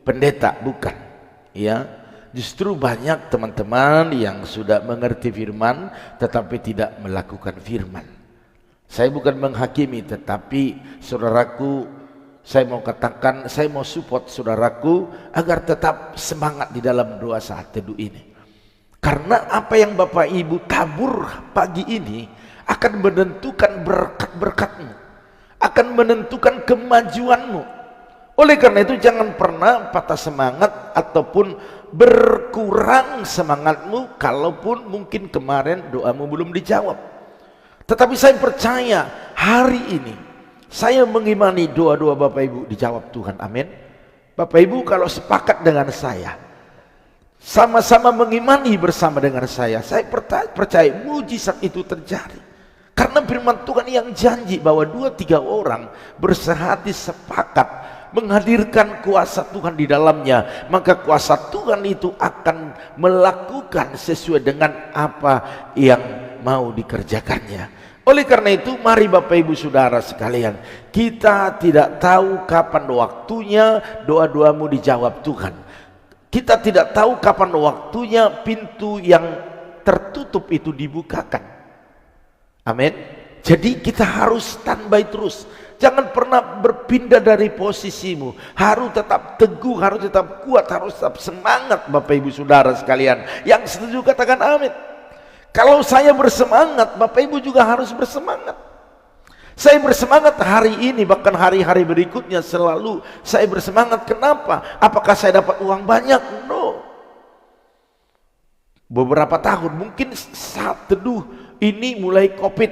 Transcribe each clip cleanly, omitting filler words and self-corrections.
pendeta, bukan. Ya, justru banyak teman-teman yang sudah mengerti firman tetapi tidak melakukan firman. Saya bukan menghakimi, tetapi saudaraku, saya mau katakan, saya mau support saudaraku agar tetap semangat di dalam doa saat teduh ini. Karena apa yang Bapak Ibu tabur pagi ini akan menentukan berkat-berkatmu, akan menentukan kemajuanmu. Oleh karena itu jangan pernah patah semangat ataupun berkurang semangatmu kalaupun mungkin kemarin doamu belum dijawab. Tetapi saya percaya hari ini saya mengimani doa-doa Bapak Ibu dijawab Tuhan. Amin. Bapak Ibu kalau sepakat dengan saya, sama-sama mengimani bersama dengan saya percaya mujizat itu terjadi. Karena firman Tuhan yang janji bahwa 2-3 orang bersehati sepakat menghadirkan kuasa Tuhan di dalamnya, maka kuasa Tuhan itu akan melakukan sesuai dengan apa yang mau dikerjakannya. Oleh karena itu mari Bapak Ibu Saudara sekalian, kita tidak tahu kapan waktunya doa-doamu dijawab Tuhan. Kita tidak tahu kapan waktunya pintu yang tertutup itu dibukakan. Amin. Jadi kita harus standby terus. Jangan pernah berpindah dari posisimu. Harus tetap teguh, harus tetap kuat, harus tetap semangat Bapak Ibu Saudara sekalian. Yang setuju katakan amin. Kalau saya bersemangat, Bapak Ibu juga harus bersemangat. Saya bersemangat hari ini, bahkan hari-hari berikutnya selalu saya bersemangat. Kenapa? Apakah saya dapat uang banyak? No. Beberapa tahun, mungkin saat teduh ini mulai COVID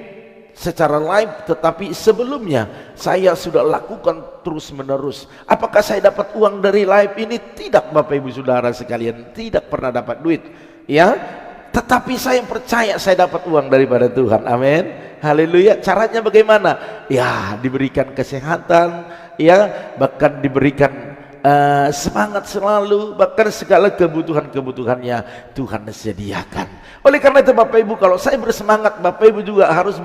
secara live, tetapi sebelumnya saya sudah lakukan terus menerus. Apakah saya dapat uang dari live ini? Tidak Bapak Ibu Saudara sekalian, tidak pernah dapat duit. Ya, tetapi saya percaya saya dapat uang daripada Tuhan. Amin. Haleluya. Caranya bagaimana? Ya, diberikan kesehatan, ya, bahkan diberikan semangat selalu, bahkan segala kebutuhan-kebutuhannya Tuhan sediakan. Oleh karena itu Bapak Ibu, kalau saya bersemangat, Bapak Ibu juga harus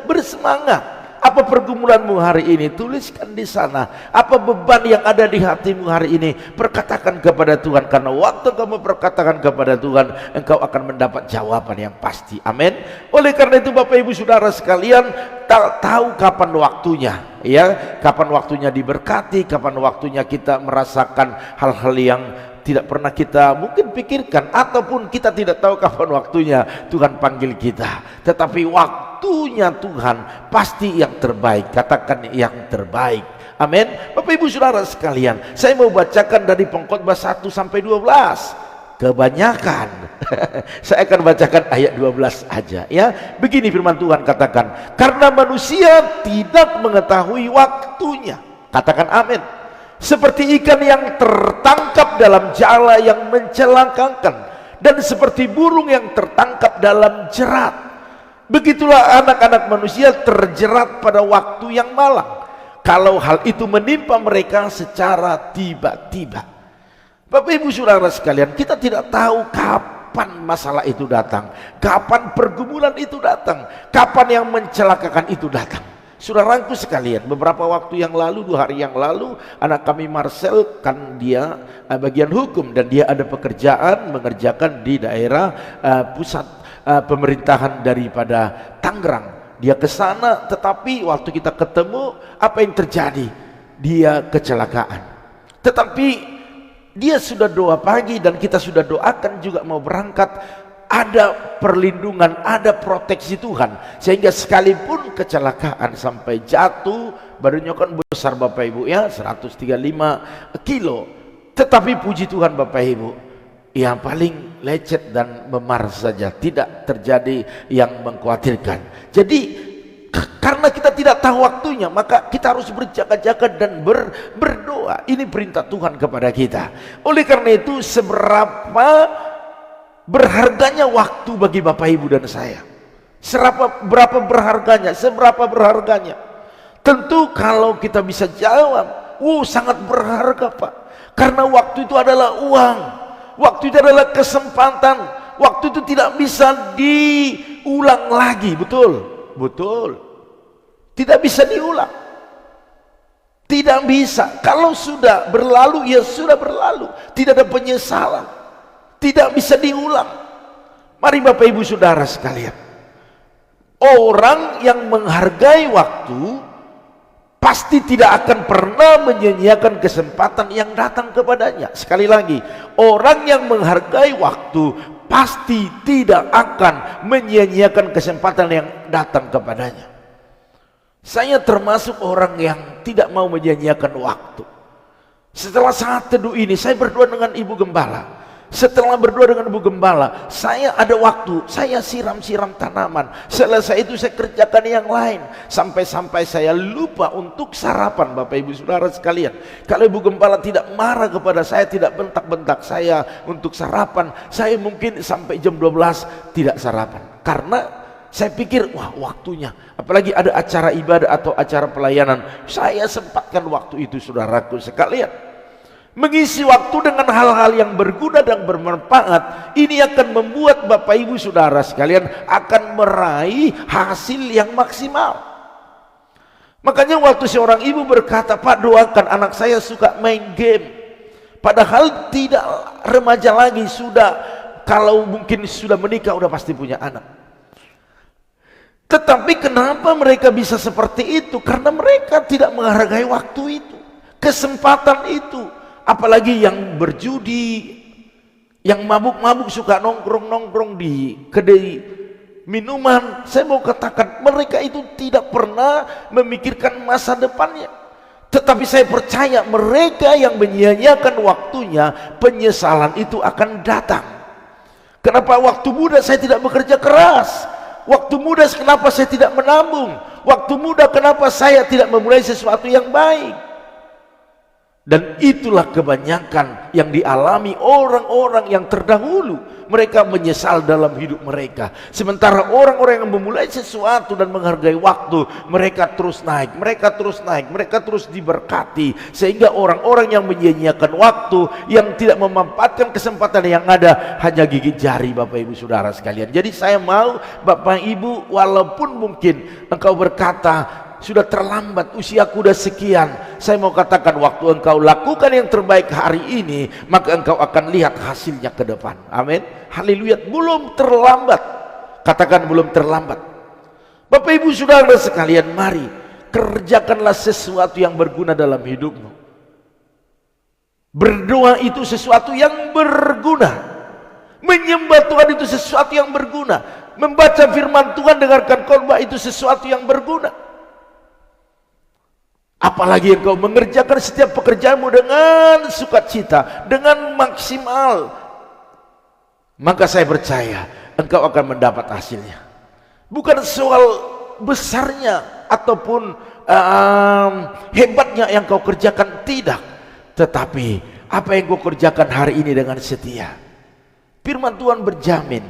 bersemangat. Apa pergumulanmu hari ini? Tuliskan di sana. Apa beban yang ada di hatimu hari ini? Perkatakan kepada Tuhan, karena waktu kamu perkatakan kepada Tuhan, engkau akan mendapat jawaban yang pasti. Amin. Oleh karena itu Bapak Ibu Saudara sekalian, tahu kapan waktunya, ya, kapan waktunya diberkati, kapan waktunya kita merasakan hal-hal yang tidak pernah kita mungkin pikirkan, ataupun kita tidak tahu kapan waktunya Tuhan panggil kita. Tetapi waktunya Tuhan pasti yang terbaik. Katakan yang terbaik. Amin. Bapak Ibu Saudara sekalian, saya mau bacakan dari Pengkhotbah 1 sampai 12. Kebanyakan saya akan bacakan ayat 12 aja, ya. Begini firman Tuhan katakan, karena manusia tidak mengetahui waktunya. Katakan amin. Seperti ikan yang tertangkap dalam jala yang mencelakakan, dan seperti burung yang tertangkap dalam jerat, begitulah anak-anak manusia terjerat pada waktu yang malang, kalau hal itu menimpa mereka secara tiba-tiba. Bapak Ibu Saudara sekalian, kita tidak tahu kapan masalah itu datang, kapan pergumulan itu datang, kapan yang mencelakakan itu datang. Saudaraku sekalian, beberapa waktu yang lalu, 2 hari yang lalu, anak kami Marcel, kan dia bagian hukum, dan dia ada pekerjaan mengerjakan di daerah pusat pemerintahan daripada Tangerang. Dia ke sana, tetapi waktu kita ketemu, apa yang terjadi? Dia kecelakaan. Tetapi dia sudah doa pagi dan kita sudah doakan juga mau berangkat. Ada perlindungan, ada proteksi Tuhan, sehingga sekalipun kecelakaan sampai jatuh, badannya kan besar Bapak Ibu, ya, 135 kilo, tetapi puji Tuhan Bapak Ibu, yang paling lecet dan memar saja, tidak terjadi yang mengkhawatirkan. Jadi karena kita tidak tahu waktunya, maka kita harus berjaga-jaga dan berdoa. Ini perintah Tuhan kepada kita. Oleh karena itu, seberapa berharganya waktu bagi Bapak Ibu dan saya? Seberapa berharganya? Tentu kalau kita bisa jawab, sangat berharga Pak, karena waktu itu adalah uang, waktu itu adalah kesempatan, waktu itu tidak bisa diulang lagi. Betul, tidak bisa diulang. Tidak bisa. Kalau sudah berlalu, ya sudah berlalu. Tidak ada penyesalan. Tidak bisa diulang. Mari Bapak Ibu Saudara sekalian, orang yang menghargai waktu pasti tidak akan pernah menyia-nyiakan kesempatan yang datang kepadanya. Sekali lagi, orang yang menghargai waktu pasti tidak akan menyia-nyiakan kesempatan yang datang kepadanya. Saya termasuk orang yang tidak mau menyia-nyiakan waktu. Setelah saat teduh ini, saya berdoa dengan Ibu Gembala. Setelah berdoa dengan Ibu Gembala, saya ada waktu, saya siram-siram tanaman. Selesai itu saya kerjakan yang lain. Sampai-sampai saya lupa untuk sarapan, Bapak Ibu Saudara sekalian. Kalau Ibu Gembala tidak marah kepada saya, tidak bentak-bentak saya untuk sarapan, saya mungkin sampai jam 12 tidak sarapan. Karena saya pikir, wah waktunya, apalagi ada acara ibadah atau acara pelayanan, saya sempatkan waktu itu, saudaraku sekalian. Mengisi waktu dengan hal-hal yang berguna dan bermanfaat, ini akan membuat Bapak Ibu Saudara sekalian akan meraih hasil yang maksimal. Makanya waktu seorang ibu berkata, Pak, doakan anak saya suka main game, padahal tidak remaja lagi, sudah, kalau mungkin sudah menikah udah pasti punya anak. Tetapi kenapa mereka bisa seperti itu? Karena mereka tidak menghargai waktu itu, kesempatan itu. Apalagi yang berjudi, yang mabuk-mabuk, suka nongkrong-nongkrong di kedai minuman. Saya mau katakan, mereka itu tidak pernah memikirkan masa depannya. Tetapi saya percaya mereka yang menyia-nyiakan waktunya, penyesalan itu akan datang. Kenapa waktu muda saya tidak bekerja keras? Waktu muda kenapa saya tidak menabung? Waktu muda kenapa saya tidak memulai sesuatu yang baik? Dan itulah kebanyakan yang dialami orang-orang yang terdahulu. Mereka menyesal dalam hidup mereka. Sementara orang-orang yang memulai sesuatu dan menghargai waktu, mereka terus naik, mereka terus naik, mereka terus diberkati. Sehingga orang-orang yang menyia-nyiakan waktu, yang tidak memanfaatkan kesempatan yang ada, hanya gigit jari, Bapak Ibu Saudara sekalian. Jadi saya mau Bapak Ibu, walaupun mungkin engkau berkata, sudah terlambat, usiaku sudah sekian, saya mau katakan, waktu engkau lakukan yang terbaik hari ini, maka engkau akan lihat hasilnya ke depan. Amin, haleluya. Belum terlambat, katakan belum terlambat. Bapak Ibu Saudara sekalian, mari kerjakanlah sesuatu yang berguna dalam hidupmu. Berdoa itu sesuatu yang berguna, menyembah Tuhan itu sesuatu yang berguna, membaca firman Tuhan, dengarkan khotbah itu sesuatu yang berguna. Apalagi engkau mengerjakan setiap pekerjaanmu dengan sukacita, dengan maksimal, maka saya percaya engkau akan mendapat hasilnya. Bukan soal besarnya ataupun hebatnya yang kau kerjakan, tidak. Tetapi apa yang kau kerjakan hari ini dengan setia. Firman Tuhan berjamin,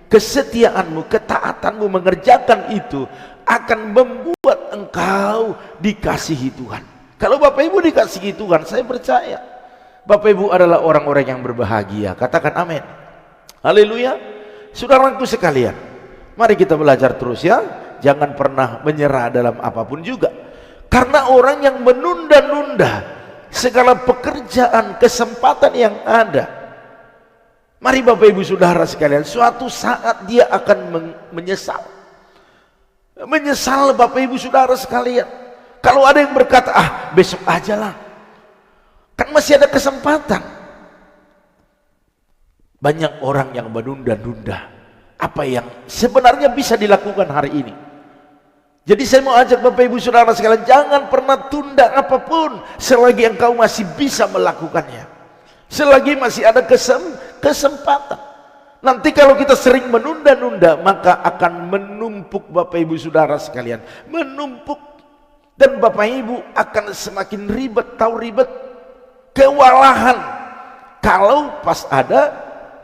kesetiaanmu, ketaatanmu mengerjakan itu akan membuat engkau dikasihi Tuhan. Kalau Bapak Ibu dikasihi Tuhan, saya percaya Bapak Ibu adalah orang-orang yang berbahagia. Katakan amin, haleluya. Saudaraku sekalian, mari kita belajar terus ya. Jangan pernah menyerah dalam apapun juga. Karena orang yang menunda-nunda segala pekerjaan, kesempatan yang ada, mari Bapak Ibu Saudara sekalian, suatu saat dia akan menyesal. Menyesal Bapak Ibu Saudara sekalian. Kalau ada yang berkata, besok aja lah, kan masih ada kesempatan. Banyak orang yang menunda-nunda apa yang sebenarnya bisa dilakukan hari ini. Jadi saya mau ajak Bapak Ibu Saudara sekalian, jangan pernah tunda apapun selagi engkau masih bisa melakukannya, selagi masih ada kesempatan. Nanti kalau kita sering menunda-nunda, maka akan menumpuk Bapak Ibu Saudara sekalian, menumpuk. Dan Bapak Ibu akan semakin ribet, tahu ribet, kewalahan kalau pas ada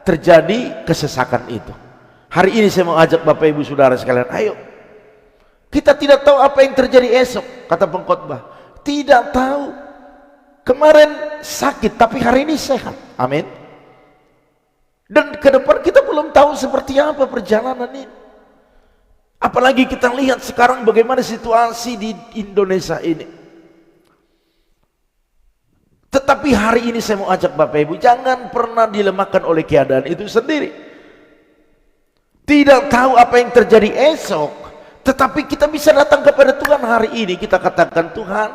terjadi kesesakan itu. Hari ini saya mau ajak Bapak Ibu Saudara sekalian, ayo, kita tidak tahu apa yang terjadi esok, kata pengkhotbah. Tidak tahu. Kemarin sakit tapi hari ini sehat. Amin. Dan ke depan kita belum tahu seperti apa perjalanan ini. Apalagi kita lihat sekarang bagaimana situasi di Indonesia ini. Tetapi hari ini saya mau ajak Bapak Ibu, jangan pernah dilemahkan oleh keadaan itu sendiri. Tidak tahu apa yang terjadi esok, tetapi kita bisa datang kepada Tuhan hari ini. Kita katakan, Tuhan,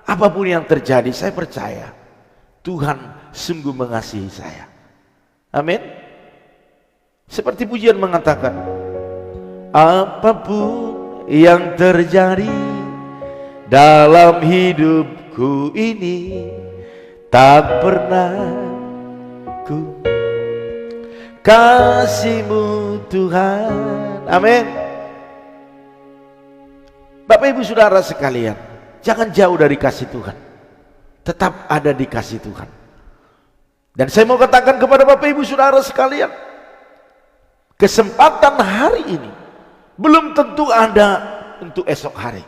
apapun yang terjadi, saya percaya Tuhan sungguh mengasihi saya. Amin. Seperti pujian mengatakan, apapun yang terjadi dalam hidupku ini, tak pernah ku kasih-Mu Tuhan. Amin. Bapak Ibu Saudara sekalian, jangan jauh dari kasih Tuhan, tetap ada di kasih Tuhan. Dan saya mau katakan kepada Bapak Ibu Saudara sekalian, kesempatan hari ini belum tentu ada untuk esok hari.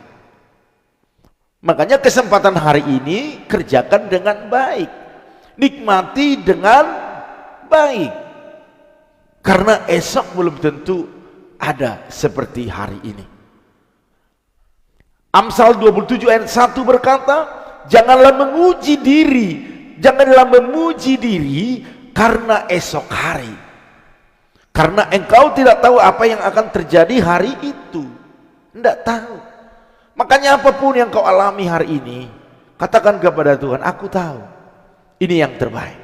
Makanya kesempatan hari ini kerjakan dengan baik, nikmati dengan baik, karena esok belum tentu ada seperti hari ini. Amsal 27 ayat 1 berkata, janganlah memuji diri karena esok hari, karena engkau tidak tahu apa yang akan terjadi hari itu. Tidak tahu. Makanya apapun yang kau alami hari ini, katakan kepada Tuhan, aku tahu ini yang terbaik.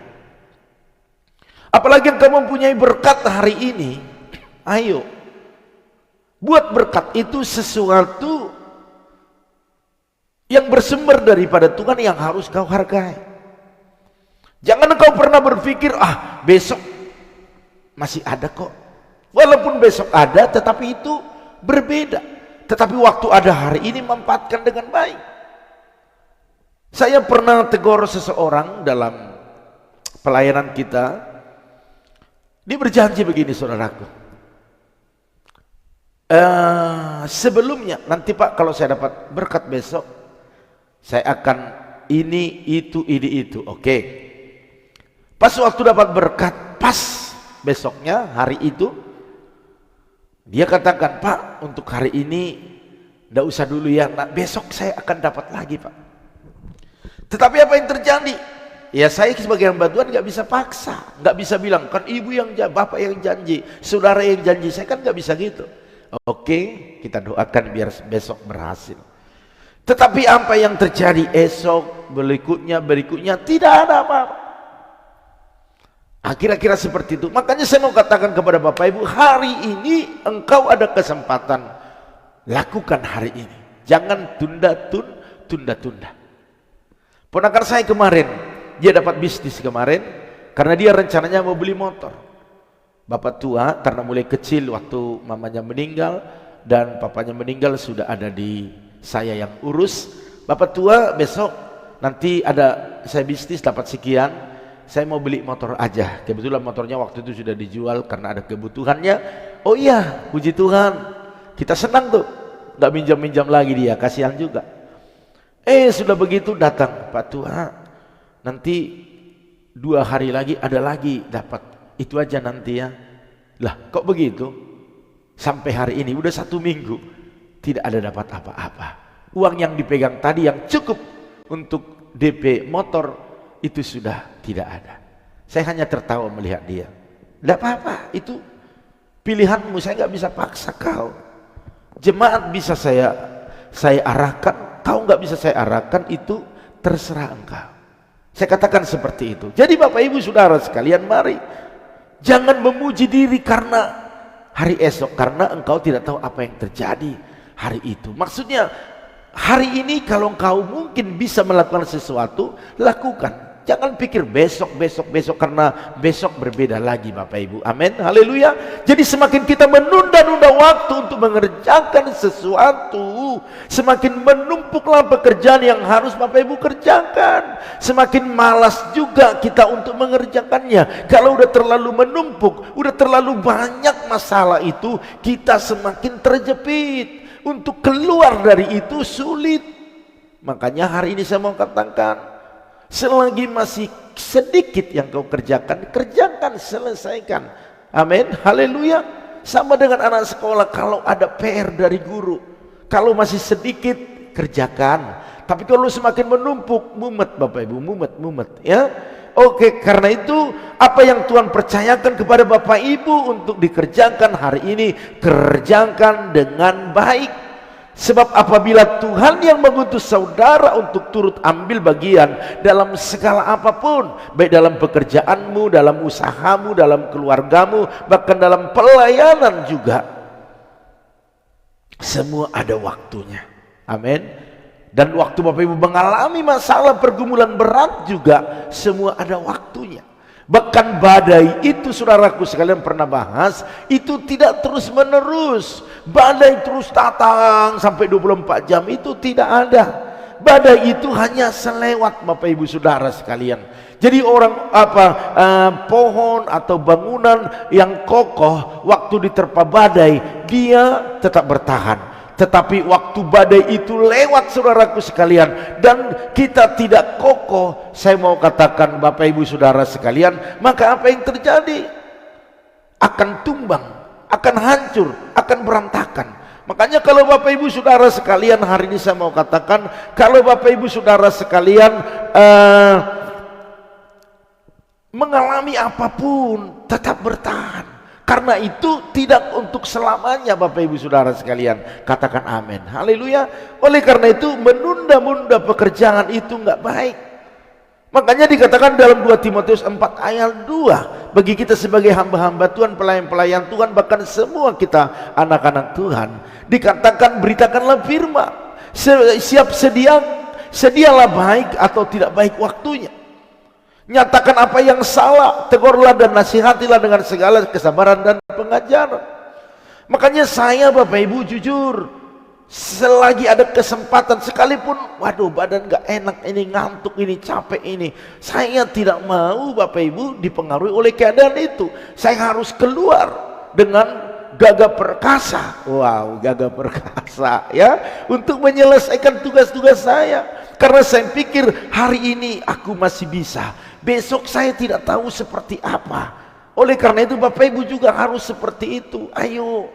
Apalagi yang kamu mempunyai berkat hari ini, ayo buat berkat itu sesuatu yang bersumber daripada Tuhan yang harus kau hargai. Jangan kau pernah berpikir, besok masih ada kok. Walaupun besok ada, tetapi itu berbeda. Tetapi waktu ada hari ini manfaatkan dengan baik. Saya pernah tegur seseorang dalam pelayanan kita. Dia berjanji begini, saudaraku. Sebelumnya, nanti Pak, kalau saya dapat berkat besok, saya akan ini, itu. Oke. Pas waktu dapat berkat, pas besoknya, hari itu, dia katakan, Pak, untuk hari ini enggak usah dulu ya, besok saya akan dapat lagi, Pak. Tetapi apa yang terjadi? Ya saya sebagai hamba Tuhan nggak bisa paksa, nggak bisa bilang kan ibu yang janji, bapak yang janji, saudara yang janji, saya kan nggak bisa gitu. Oke, kita doakan biar besok berhasil. Tetapi apa yang terjadi esok, berikutnya tidak ada apa-apa. Kira-kira seperti itu. Makanya saya mau katakan kepada Bapak Ibu, hari ini engkau ada kesempatan, lakukan hari ini. Jangan tunda-tunda. Ponakan saya kemarin, dia dapat bisnis kemarin, karena dia rencananya mau beli motor. Bapak tua, karena mulai kecil waktu mamanya meninggal, dan papanya meninggal sudah ada di saya yang urus. Bapak tua, besok nanti ada saya bisnis dapat sekian, saya mau beli motor aja. Kebetulan motornya waktu itu sudah dijual karena ada kebutuhannya. Oh iya, puji Tuhan, kita senang tuh, nggak minjam lagi dia, kasihan juga. Sudah begitu datang, Pak tua, nanti 2 hari lagi ada lagi dapat, itu aja nanti ya. Lah kok begitu? Sampai hari ini udah 1 minggu tidak ada dapat apa-apa. Uang yang dipegang tadi yang cukup untuk DP motor itu sudah tidak ada. Saya hanya tertawa melihat dia. Tidak apa-apa, itu pilihanmu, saya nggak bisa paksa kau. Jemaat bisa saya arahkan, kau nggak bisa saya arahkan, itu terserah engkau. Saya katakan seperti itu. Jadi Bapak Ibu Saudara sekalian, mari jangan memuji diri karena hari esok, karena engkau tidak tahu apa yang terjadi hari itu. Maksudnya hari ini kalau engkau mungkin bisa melakukan sesuatu, lakukan. Jangan pikir besok, karena besok berbeda lagi Bapak Ibu. Amin, haleluya. Jadi semakin kita menunda-nunda waktu untuk mengerjakan sesuatu, semakin menumpuklah pekerjaan yang harus Bapak Ibu kerjakan. Semakin malas juga kita untuk mengerjakannya. Kalau udah terlalu menumpuk, udah terlalu banyak masalah itu, kita semakin terjepit. Untuk keluar dari itu sulit. Makanya hari ini saya mau katakan, selagi masih sedikit yang kau kerjakan, selesaikan. Amin, haleluya. Sama dengan anak sekolah, kalau ada PR dari guru, kalau masih sedikit, kerjakan. Tapi kalau semakin menumpuk, mumet Bapak Ibu, mumet ya. Oke, karena itu apa yang Tuhan percayakan kepada Bapak Ibu untuk dikerjakan hari ini, kerjakan dengan baik. Sebab apabila Tuhan yang mengutus saudara untuk turut ambil bagian dalam segala apapun, baik dalam pekerjaanmu, dalam usahamu, dalam keluargamu, bahkan dalam pelayanan juga, semua ada waktunya. Amin. Dan waktu Bapak Ibu mengalami masalah pergumulan berat juga, semua ada waktunya. Bahkan badai itu, saudaraku sekalian pernah bahas, itu tidak terus menerus. Badai terus datang sampai 24 jam itu tidak ada. Badai itu hanya selewat Bapak Ibu saudara sekalian. Jadi pohon atau bangunan yang kokoh waktu diterpa badai, dia tetap bertahan. Tetapi waktu badai itu lewat, saudaraku sekalian, dan kita tidak kokoh, saya mau katakan Bapak Ibu saudara sekalian, maka apa yang terjadi? Akan tumbang, akan hancur, akan berantakan. Makanya kalau Bapak Ibu saudara sekalian, hari ini saya mau katakan, kalau Bapak Ibu saudara sekalian mengalami apapun, tetap bertahan. Karena itu tidak untuk selamanya Bapak Ibu saudara sekalian. Katakan amin, haleluya. Oleh karena itu menunda-nunda pekerjaan itu enggak baik. Makanya dikatakan dalam 2 Timotius 4 ayat 2, bagi kita sebagai hamba-hamba Tuhan, pelayan-pelayan Tuhan, bahkan semua kita anak-anak Tuhan, dikatakan beritakanlah firman, sedialah baik atau tidak baik waktunya. Nyatakan apa yang salah, tegurlah dan nasihatilah dengan segala kesabaran dan pengajaran. Makanya saya Bapak Ibu jujur, selagi ada kesempatan, sekalipun waduh badan gak enak ini, ngantuk ini, capek ini, saya tidak mau Bapak Ibu dipengaruhi oleh keadaan itu. Saya harus keluar dengan gagah perkasa. Wow, gagah perkasa ya, untuk menyelesaikan tugas-tugas saya. Karena saya pikir hari ini aku masih bisa, besok saya tidak tahu seperti apa. Oleh karena itu Bapak Ibu juga harus seperti itu. Ayo,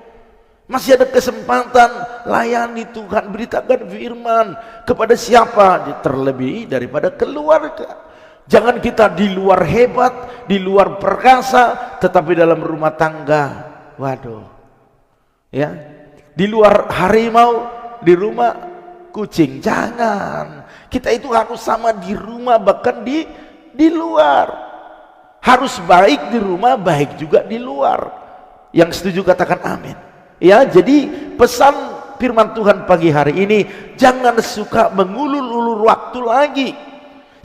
masih ada kesempatan, layani Tuhan, beritakan firman kepada siapa? Terlebih daripada keluarga. Jangan kita di luar hebat, di luar perkasa, tetapi dalam rumah tangga, waduh ya, di luar harimau, di rumah kucing. Jangan. Kita itu harus sama di rumah, bahkan di luar. Harus baik di rumah, baik juga di luar. Yang setuju katakan amin. Ya, jadi pesan firman Tuhan pagi hari ini, jangan suka mengulur-ulur waktu lagi.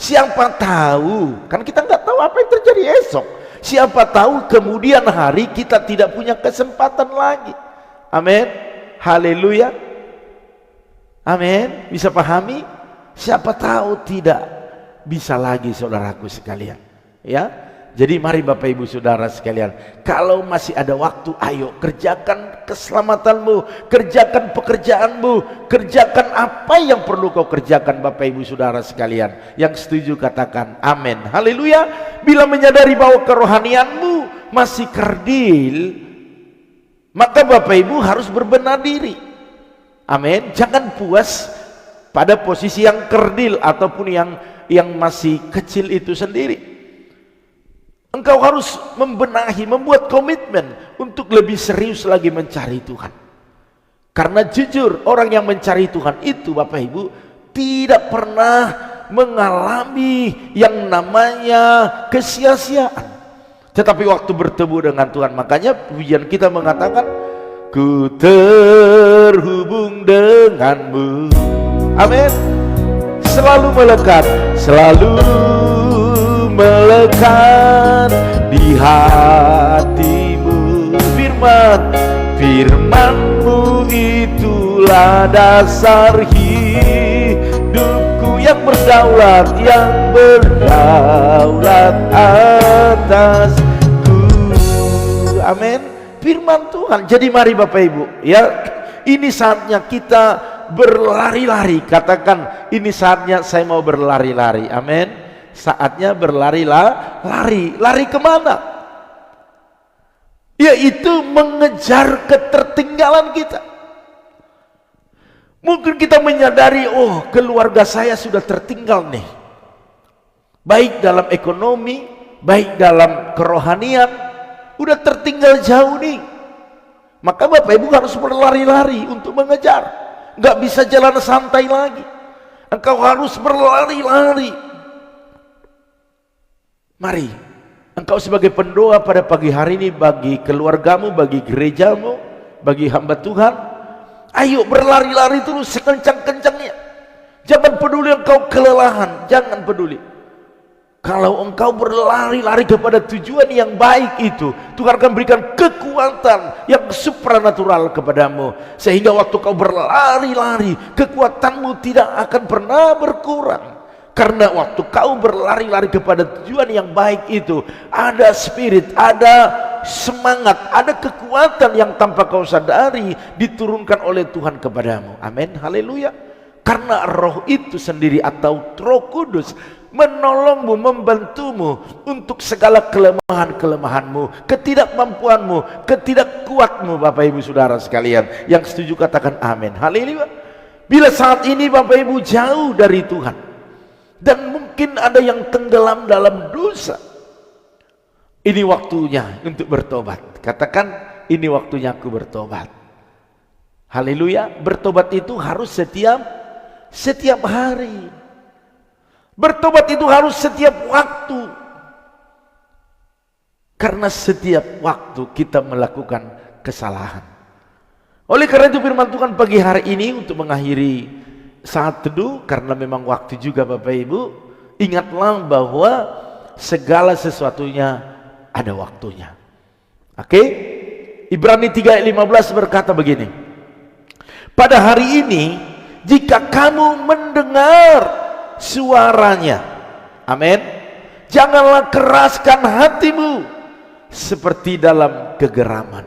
Siapa tahu, kan kita nggak tahu apa yang terjadi esok. Siapa tahu kemudian hari kita tidak punya kesempatan lagi. Amin. Haleluya. Amin. Bisa pahami? Siapa tahu tidak bisa lagi, saudaraku sekalian. Ya, jadi mari Bapak Ibu saudara sekalian, kalau masih ada waktu, ayo kerjakan keselamatanmu, kerjakan pekerjaanmu, kerjakan apa yang perlu kau kerjakan Bapak Ibu saudara sekalian. Yang setuju katakan amin, haleluya. Bila menyadari bahwa kerohanianmu masih kerdil, maka Bapak Ibu harus berbenah diri. Amin. Jangan puas pada posisi yang kerdil ataupun yang masih kecil itu sendiri. Engkau harus membenahi, membuat komitmen untuk lebih serius lagi mencari Tuhan. Karena jujur, orang yang mencari Tuhan itu Bapak Ibu tidak pernah mengalami yang namanya kesia-siaan. Tetapi waktu bertemu dengan Tuhan, makanya pujian kita mengatakan, ku terhubung denganmu. Amin. Selalu melekat, selalu melekat di hatimu. Firman-Mu itulah dasar hidupku, yang berdaulat atasku. Amin. Firman Tuhan. Jadi mari Bapak Ibu ya, ini saatnya kita berlari-lari. Katakan, ini saatnya saya mau berlari-lari. Amin. Saatnya berlari-lari. Lari kemana? Yaitu mengejar ketertinggalan kita, Mungkin kita menyadari, oh keluarga saya sudah tertinggal nih, baik dalam ekonomi, baik dalam kerohanian, udah tertinggal jauh nih. Maka Bapak Ibu harus berlari-lari untuk mengejar. Nggak bisa jalan santai lagi. Engkau harus berlari-lari. Mari, engkau sebagai pendoa pada pagi hari ini, bagi keluargamu, bagi gerejamu, bagi hamba Tuhan, ayo berlari-lari terus sekencang-kencangnya. Jangan peduli engkau kelelahan, jangan peduli. Kalau engkau berlari-lari kepada tujuan yang baik itu, Tuhan akan berikan kekuatan yang supranatural kepadamu. Sehingga waktu kau berlari-lari, kekuatanmu tidak akan pernah berkurang. Karena waktu kau berlari-lari kepada tujuan yang baik itu, ada spirit, ada semangat, ada kekuatan yang tanpa kau sadari diturunkan oleh Tuhan kepadamu. Amin, haleluya. Karena roh itu sendiri atau Roh Kudus menolongmu, membantumu untuk segala kelemahan-kelemahanmu, ketidakmampuanmu, ketidakkuatmu. Bapak Ibu Saudara sekalian yang setuju katakan amin, haleluya. Bila saat ini Bapak Ibu jauh dari Tuhan dan mungkin ada yang tenggelam dalam dosa, ini waktunya untuk bertobat. Katakan, ini waktunya aku bertobat. Haleluya. Bertobat itu harus setiap hari. Bertobat itu harus setiap waktu. Karena setiap waktu kita melakukan kesalahan. Oleh karena itu firman Tuhan pagi hari ini untuk mengakhiri saat teduh, karena memang waktu juga Bapak Ibu, ingatlah bahwa segala sesuatunya ada waktunya. Oke? Ibrani 3:15 berkata begini. Pada hari ini jika kamu mendengar suaranya, amin, janganlah keraskan hatimu seperti dalam kegeraman.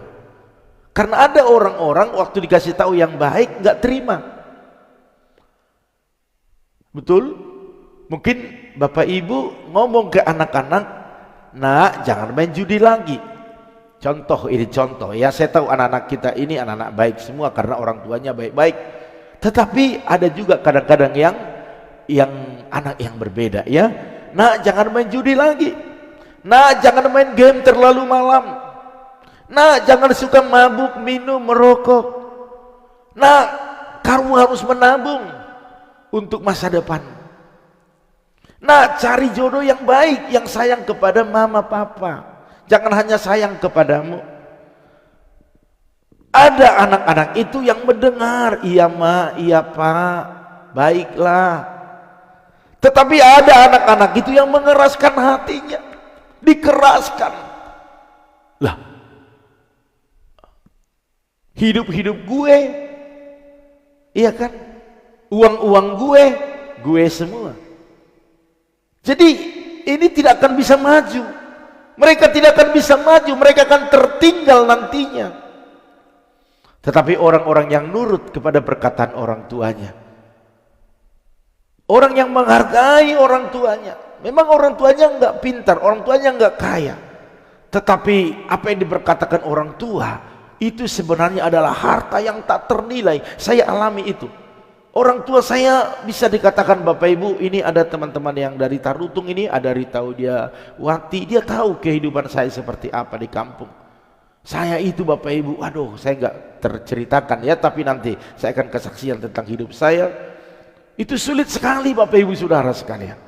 Karena ada orang-orang waktu dikasih tahu yang baik nggak terima. Betul? Mungkin Bapak Ibu ngomong ke anak-anak, nah jangan main judi lagi. Contoh, ini contoh ya, saya tahu anak-anak kita ini anak-anak baik semua karena orang tuanya baik-baik. Tetapi ada juga kadang-kadang yang anak yang berbeda ya. Nah jangan main judi lagi. Nah jangan main game terlalu malam. Nah jangan suka mabuk, minum, merokok. Nah kamu harus menabung untuk masa depan. Nah cari jodoh yang baik, yang sayang kepada mama papa, jangan hanya sayang kepadamu. Ada anak-anak itu yang mendengar, iya ma, iya pak, baiklah. Tetapi ada anak-anak itu yang mengeraskan hatinya, dikeraskan. Lah, hidup-hidup gue, iya kan? Uang-uang gue semua. Jadi ini tidak akan bisa maju. Mereka tidak akan bisa maju, mereka akan tertinggal nantinya. Tetapi orang-orang yang nurut kepada perkataan orang tuanya, orang yang menghargai orang tuanya, memang orang tuanya enggak pintar, orang tuanya enggak kaya, tetapi apa yang diberkatakan orang tua itu sebenarnya adalah harta yang tak ternilai. Saya alami itu. Orang tua saya bisa dikatakan Bapak Ibu, ini ada teman-teman yang dari Tarutung ini, ada Ritau dia Wati, dia tahu kehidupan saya seperti apa di kampung. Saya itu Bapak Ibu, aduh saya enggak terceritakan ya, tapi nanti saya akan kesaksian tentang hidup saya. Itu sulit sekali Bapak Ibu Saudara sekalian.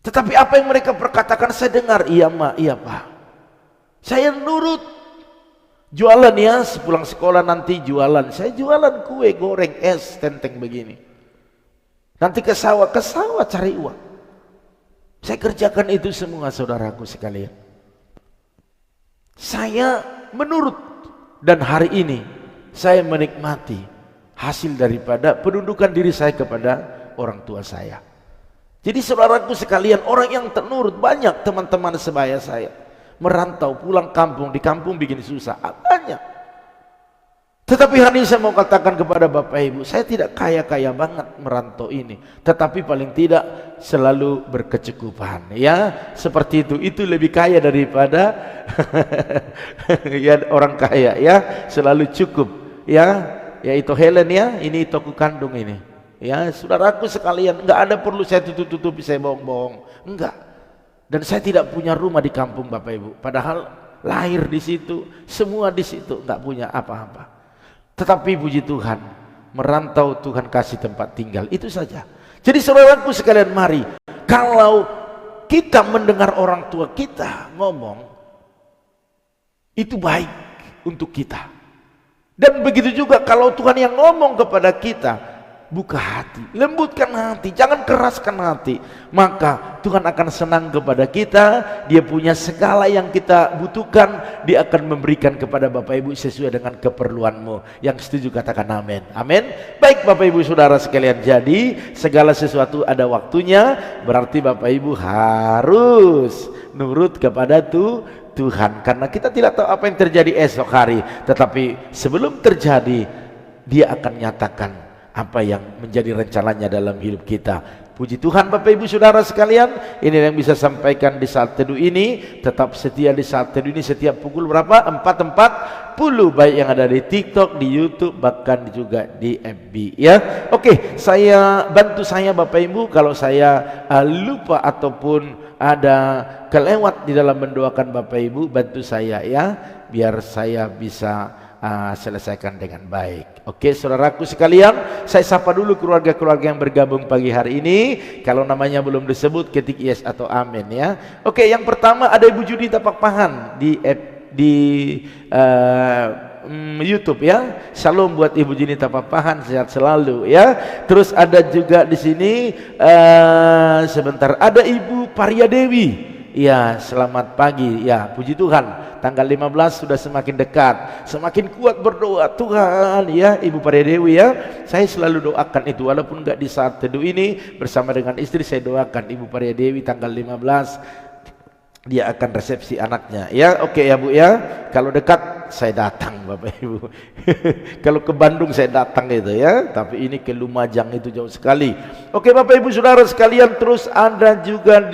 Tetapi apa yang mereka perkatakan saya dengar, iya ma, iya pak. Saya nurut. Jualan ya, sepulang sekolah nanti jualan. Saya jualan kue goreng es tenteng begini. Nanti ke sawah cari uang. Saya kerjakan itu semua saudaraku sekalian. Saya menurut, dan hari ini saya menikmati hasil daripada penundukan diri saya kepada orang tua saya. Jadi saudaraku sekalian, orang yang tenurut, banyak teman-teman sebaya saya merantau pulang kampung, di kampung bikin susah, banyak. Tetapi hari ini saya mau katakan kepada Bapak Ibu, saya tidak kaya-kaya banget merantau ini, tetapi paling tidak selalu berkecukupan ya, seperti itu lebih kaya daripada ya orang kaya ya, selalu cukup ya. yaitu Helen ya, ini toku kandung ini. Ya, saudaraku sekalian, enggak ada perlu saya tutup-tutupi, saya bohong-bohong. Enggak. Dan saya tidak punya rumah di kampung Bapak Ibu. Padahal lahir di situ, semua di situ, enggak punya apa-apa. Tetapi puji Tuhan, merantau Tuhan kasih tempat tinggal, itu saja. Jadi saudaraku sekalian, mari, kalau kita mendengar orang tua kita ngomong, itu baik untuk kita. Dan begitu juga kalau Tuhan yang ngomong kepada kita, buka hati, lembutkan hati, jangan keraskan hati, maka Tuhan akan senang kepada kita. Dia punya segala yang kita butuhkan, Dia akan memberikan kepada Bapak Ibu sesuai dengan keperluanmu. Yang setuju katakan amin. Amin. Baik Bapak Ibu Saudara sekalian, jadi segala sesuatu ada waktunya, berarti Bapak Ibu harus nurut kepada Tuhan, karena kita tidak tahu apa yang terjadi esok hari, tetapi sebelum terjadi Dia akan nyatakan apa yang menjadi rencananya dalam hidup kita. Puji Tuhan Bapak Ibu Saudara sekalian, ini yang bisa sampaikan di saat teduh ini. Tetap setia di saat teduh ini setiap pukul berapa? 4.40, baik yang ada di TikTok, di YouTube, bahkan juga di FB ya. Oke, saya bantu saya Bapak Ibu kalau saya lupa ataupun ada kelewat di dalam mendoakan Bapak Ibu, bantu saya ya, biar saya bisa selesaikan dengan baik. Oke saudaraku sekalian, saya sapa dulu keluarga-keluarga yang bergabung pagi hari ini. Kalau namanya belum disebut, ketik yes atau amin ya. Oke, yang pertama ada Ibu Judi Tapakpahan di YouTube ya. Shalom buat Ibu Judi Tapakpahan, sehat selalu ya. Terus ada juga di sini sebentar, ada Ibu Paria Dewi. Ya, selamat pagi ya, puji Tuhan. Tanggal 15 sudah semakin dekat, semakin kuat berdoa Tuhan ya. Ibu Paria Dewi ya, saya selalu doakan itu, walaupun enggak di saat teduh ini, bersama dengan istri saya doakan Ibu Paria Dewi tanggal 15 dia akan resepsi anaknya ya. Oke ya Bu ya, kalau dekat saya datang Bapak Ibu. Kalau ke Bandung saya datang itu ya, tapi ini ke Lumajang itu jauh sekali. Oke Bapak Ibu Saudara sekalian, terus ada juga